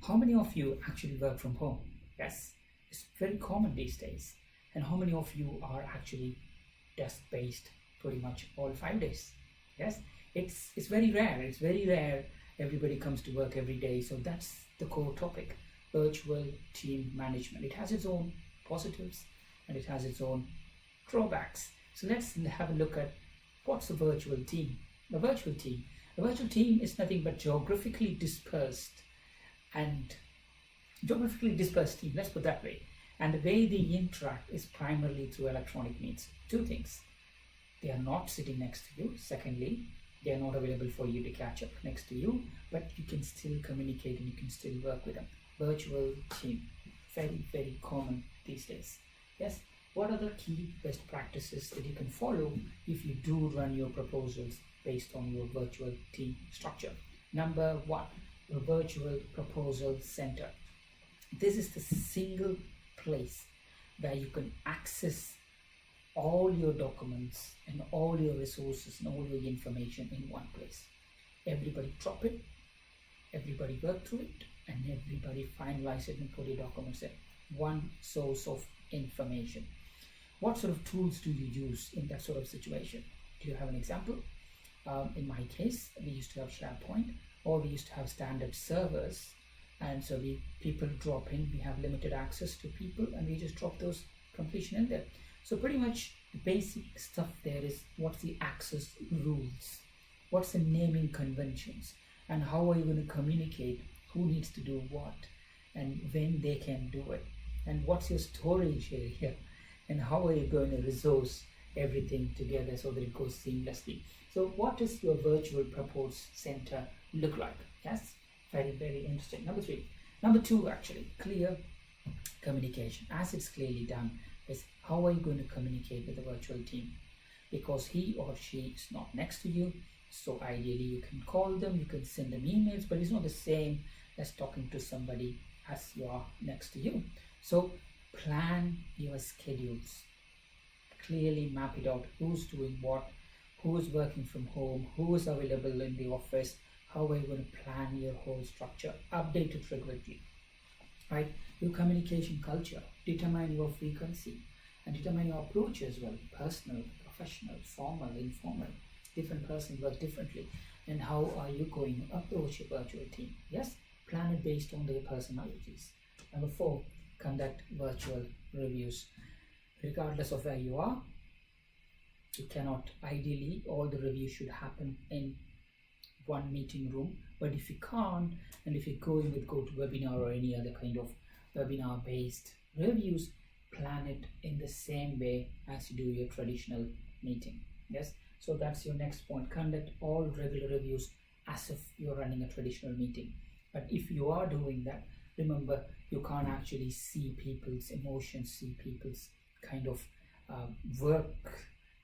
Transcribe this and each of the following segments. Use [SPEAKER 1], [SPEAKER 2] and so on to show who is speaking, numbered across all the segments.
[SPEAKER 1] How many of you actually work from home? Yes, it's very common these days. And how many of you are actually desk-based pretty much all 5 days? Yes, it's very rare. It's very rare everybody comes to work every day. So that's the core topic, virtual team management. It has its own positives and it has its own drawbacks. So let's have a look at what's a virtual team. A virtual team is nothing but geographically dispersed team, let's put that way. And the way they interact is primarily through electronic means. Two things: they are not sitting next to you. Secondly, they are not available for you to catch up next to you, but you can still communicate and you can still work with them. Virtual team, very, very common these days. Yes. What are the key best practices that you can follow if you do run your proposals based on your virtual team structure? Number one, the virtual proposal center. This is the single place where you can access all your documents and all your resources and all your information in one place. Everybody drop it, everybody work through it, and everybody finalize it and put your documents in. One source of information. What sort of tools do you use in that sort of situation? Do you have an example? In my case, we used to have SharePoint, or we used to have standard servers, and so people drop in. We have limited access to people, and we just drop those completion in there. So pretty much the basic stuff there is what's the access rules, what's the naming conventions, and how are you going to communicate who needs to do what, and when they can do it, and what's your storage area, and how are you going to resource everything together so that it goes seamlessly. So what does your virtual proposal center look like? Yes, very, very interesting. Number two, actually, clear communication. As it's clearly done, is how are you going to communicate with the virtual team? Because he or she is not next to you, so ideally you can call them, you can send them emails, but it's not the same as talking to somebody as you are next to you. So plan your schedules, clearly map it out, who's doing what, who is working from home, who is available in the office, how are you going to plan your whole structure, update it regularly, right? Your communication culture, determine your frequency and determine your approach as well, personal, professional, formal, informal. Different persons work differently, and how are you going to approach your virtual team? Yes, plan it based on their personalities. Number four, conduct virtual reviews. Regardless of where you are, you cannot, ideally, all the reviews should happen in one meeting room. But if you can't, and if you're going with GoToWebinar or any other kind of webinar-based reviews, plan it in the same way as you do your traditional meeting. Yes, so that's your next point. Conduct all regular reviews as if you're running a traditional meeting. But if you are doing that, remember, you can't actually see people's emotions, see people's kind of work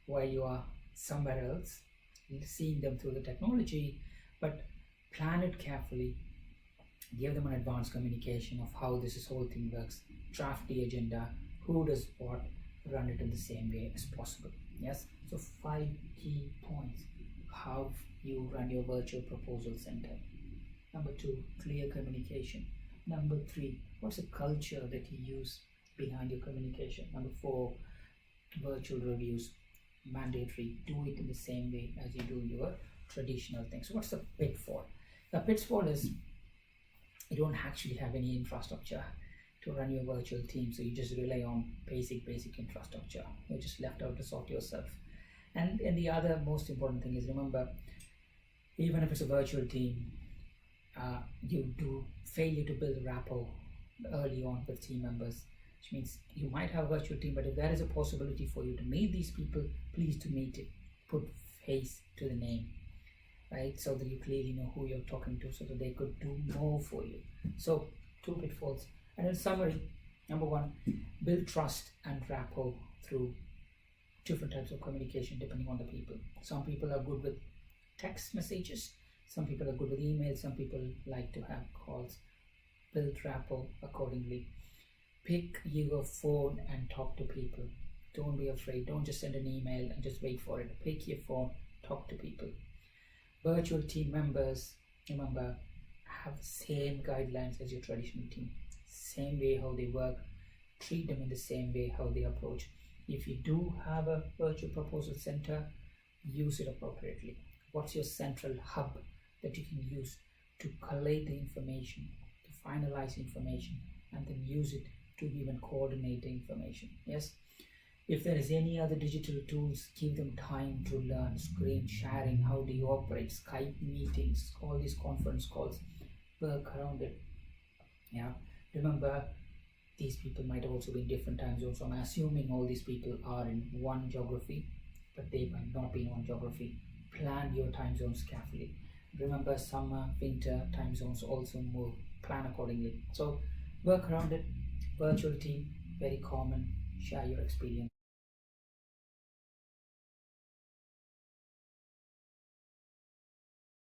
[SPEAKER 1] while you are somewhere else, seeing them through the technology. But plan it carefully, give them an advanced communication of how this whole thing works, draft the agenda, who does what, run it in the same way as possible. Yes, so 5 key points how you run your virtual proposal center. Number 2, clear communication. Number 3, what's the culture that you use behind your communication? Number 4, virtual reviews, mandatory. Do it in the same way as you do your traditional things. What's the pitfall? The pitfall is you don't actually have any infrastructure to run your virtual team, so you just rely on basic infrastructure. You're just left out to sort yourself. And the other most important thing is, remember, even if it's a virtual team, you do failure to build rapport early on with team members, which means you might have a virtual team, but if there is a possibility for you to meet these people, please do meet it. Put face to the name, right? So that you clearly know who you're talking to, so that they could do more for you. So 2 pitfalls. And in summary, number 1, build trust and rapport through different types of communication depending on the people. Some people are good with text messages, some people are good with emails, some people like to have calls. Build rapport accordingly. Pick your phone and talk to people. Don't be afraid. Don't just send an email and just wait for it. Pick your phone, talk to people. Virtual team members, remember, have the same guidelines as your traditional team, same way how they work, treat them in the same way how they approach. If you do have a virtual proposal center, use it appropriately. What's your central hub that you can use to collate the information, to finalize information, and then use it to even coordinate the information? Yes. If there is any other digital tools, give them time to learn. Screen sharing, how do you operate, Skype meetings, all these conference calls, work around it. Yeah, remember, these people might also be in different time zones. So I'm assuming all these people are in one geography, but they might not be in one geography. Plan your time zones carefully. Remember, summer, winter time zones also move. Plan accordingly. So work around it. Virtual team, very common. Share your experience.